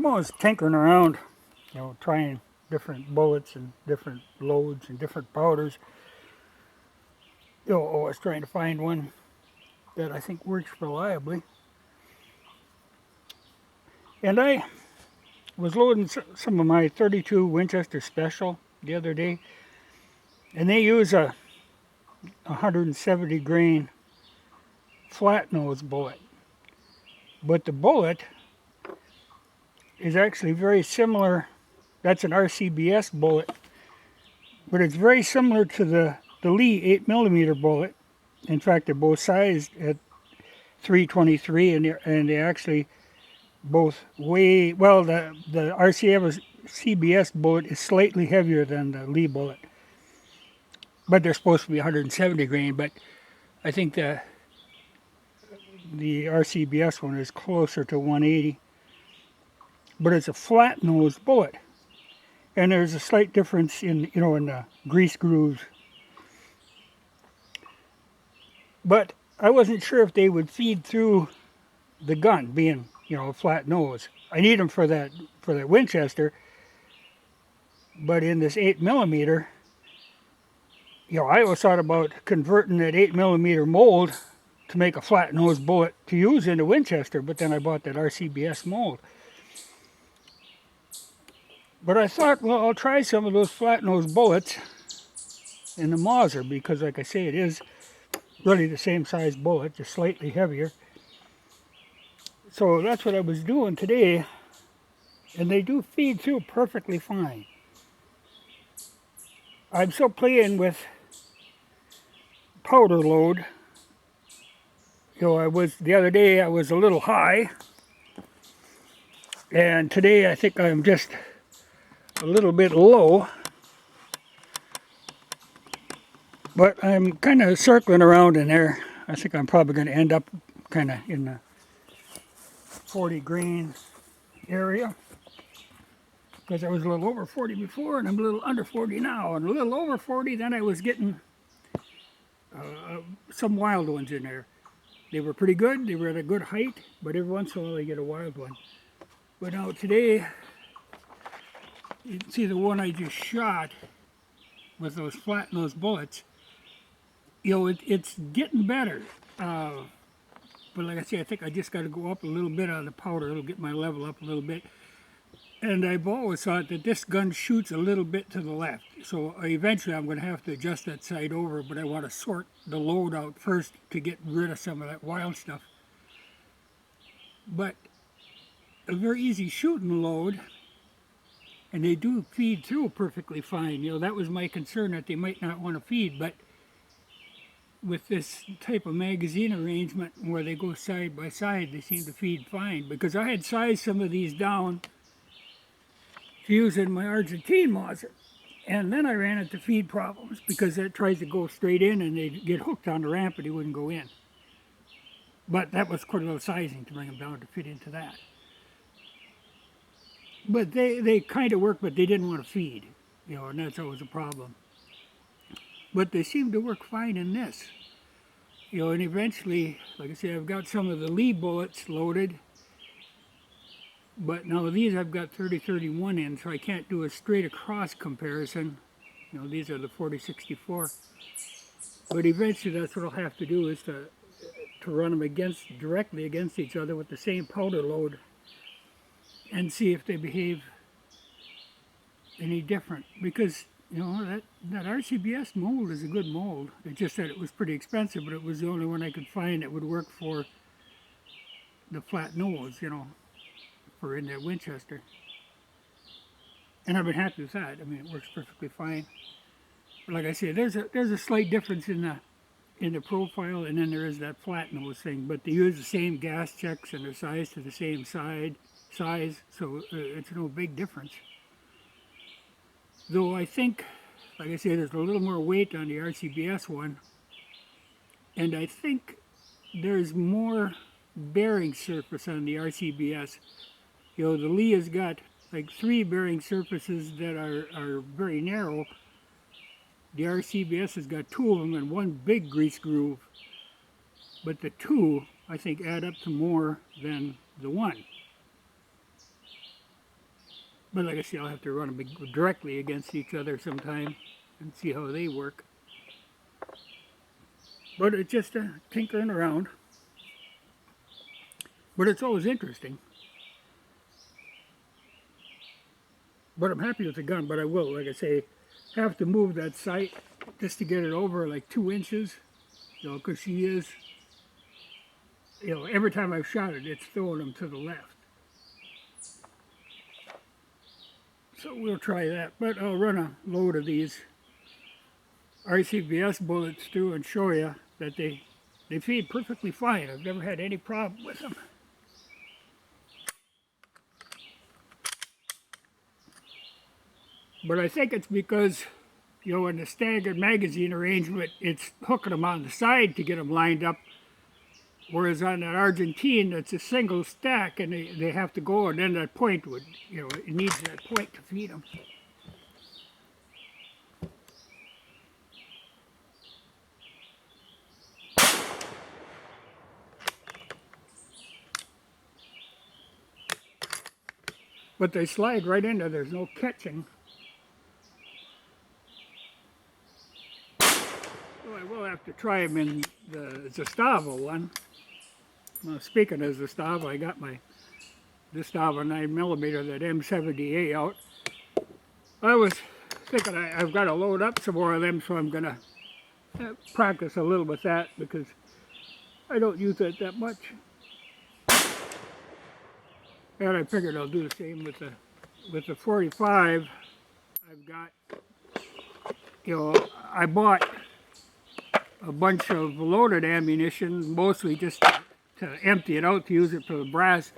I'm always tinkering around, trying different bullets and different loads and different powders. Always trying to find one that I think works reliably. And I was loading some of my 32 Winchester Special the other day, and they use a 170 grain flat nose bullet. But the bullet is actually very similar. That's an RCBS bullet, but it's very similar to the Lee 8mm bullet. In fact, they're both sized at 323, and they actually both weigh, well, the RCBS bullet is slightly heavier than the Lee bullet, but they're supposed to be 170 grain, but I think the RCBS one is closer to 180. But it's a flat nosed bullet, and there's a slight difference in in the grease grooves. But I wasn't sure if they would feed through the gun, being a flat nose. I need them for that Winchester, but in this 8mm, I always thought about converting that 8mm mold to make a flat nose bullet to use in the Winchester, but then I bought that RCBS mold. But I thought, well, I'll try some of those flat nose bullets in the Mauser, because like I say, it is really the same size bullet, just slightly heavier. So that's what I was doing today, and they do feed through perfectly fine. I'm still playing with powder load. The other day I was a little high, and today I think I'm just a little bit low. But I'm kind of circling around in there. I think I'm probably going to end up kind of in the 40 grain area, because I was a little over 40 before, and I'm a little under 40 now. And a little over 40, then I was getting some wild ones in there. They were pretty good. They were at a good height, but every once in a while I get a wild one. But now today, you can see the one I just shot with those flat nose bullets. It's getting better. But like I say, I think I just got to go up a little bit on the powder. It'll get my level up a little bit. And I've always thought that this gun shoots a little bit to the left. So eventually I'm going to have to adjust that sight over, but I want to sort the load out first to get rid of some of that wild stuff. But a very easy shooting load, and they do feed through perfectly fine. That was my concern, that they might not want to feed, but with this type of magazine arrangement where they go side by side, they seem to feed fine. Because I had sized some of these down to use in my Argentine Mauser, and then I ran into feed problems because it tries to go straight in and they get hooked on the ramp and they wouldn't go in. But that was quite a little sizing to bring them down to fit into that. But they kind of work, but they didn't want to feed, and that's always a problem. But they seem to work fine in this. And eventually, like I say, I've got some of the Lee bullets loaded. But now these I've got 30-31 in, so I can't do a straight across comparison. These are the 40-64. But eventually that's what I'll have to do, is to run them directly against each other with the same powder load and see if they behave any different. Because that RCBS mold is a good mold. It's just that it was pretty expensive, but it was the only one I could find that would work for the flat nose, for in that Winchester. And I've been happy with that. I mean, it works perfectly fine. But like I say, there's a slight difference in the profile, and then there is that flat nose thing. But they use the same gas checks and they're sized to the same size, so it's no big difference. Though I think, like I say, there's a little more weight on the RCBS one, and I think there's more bearing surface on the RCBS. The Lee has got like 3 bearing surfaces that are very narrow. The RCBS has got 2 of them and 1 big grease groove. But the 2, I think, add up to more than the 1. But like I say, I'll have to run them directly against each other sometime and see how they work. But it's just tinkering around. But it's always interesting. But I'm happy with the gun, but I will, like I say, have to move that sight just to get it over like 2 inches, you know, because she is, you know, every time I've shot it, it's throwing them to the left. So we'll try that, but I'll run a load of these RCBS bullets through and show you that they feed perfectly fine. I've never had any problem with them. But I think it's because, you know, in the staggered magazine arrangement, it's hooking them on the side to get them lined up. Whereas on that Argentine, it's a single stack and they have to go, and then that point would, you know, it needs that point to feed them. But they slide right in there, there's no catching. Well, I will have to try them in the Zastava one. Well, speaking of Zastava, I got my Zastava 9mm, that M70A out. I was thinking I've got to load up some more of them, so I'm going to practice a little with that because I don't use it that much. And I figured I'll do the same with the 45. I've got, you know, I bought a bunch of loaded ammunition, mostly just to empty it out to use it for the brass.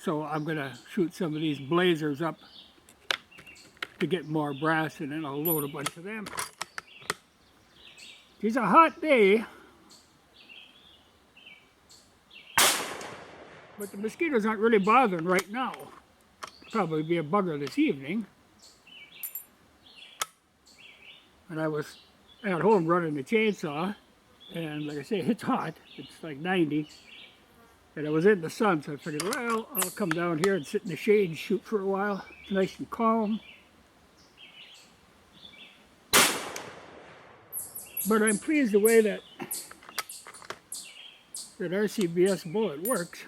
So I'm going to shoot some of these blazers up to get more brass, and then I'll load a bunch of them. It's a hot day, but the mosquitoes aren't really bothering right now. Probably be a bugger this evening. And I was at home running the chainsaw, and like I say, it's hot. It's like 90. And I was in the sun, so I figured, well, I'll come down here and sit in the shade and shoot for a while. It's nice and calm. But I'm pleased the way that RCBS bullet works.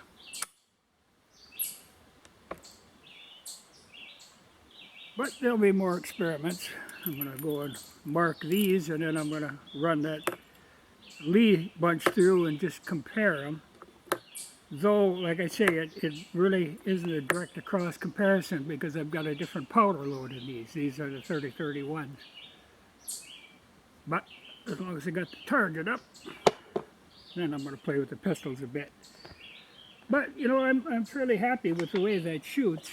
But there'll be more experiments. I'm going to go and mark these, and then I'm going to run that Lee bunch through and just compare them. Though, like I say, it really isn't a direct across comparison because I've got a different powder load in these. These are the 30-31s. But as long as I got the target up, then I'm going to play with the pistols a bit. But, you know, I'm fairly happy with the way that shoots.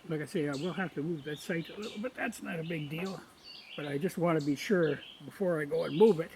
Like I say, I will have to move that sight a little bit. That's not a big deal. But I just want to be sure before I go and move it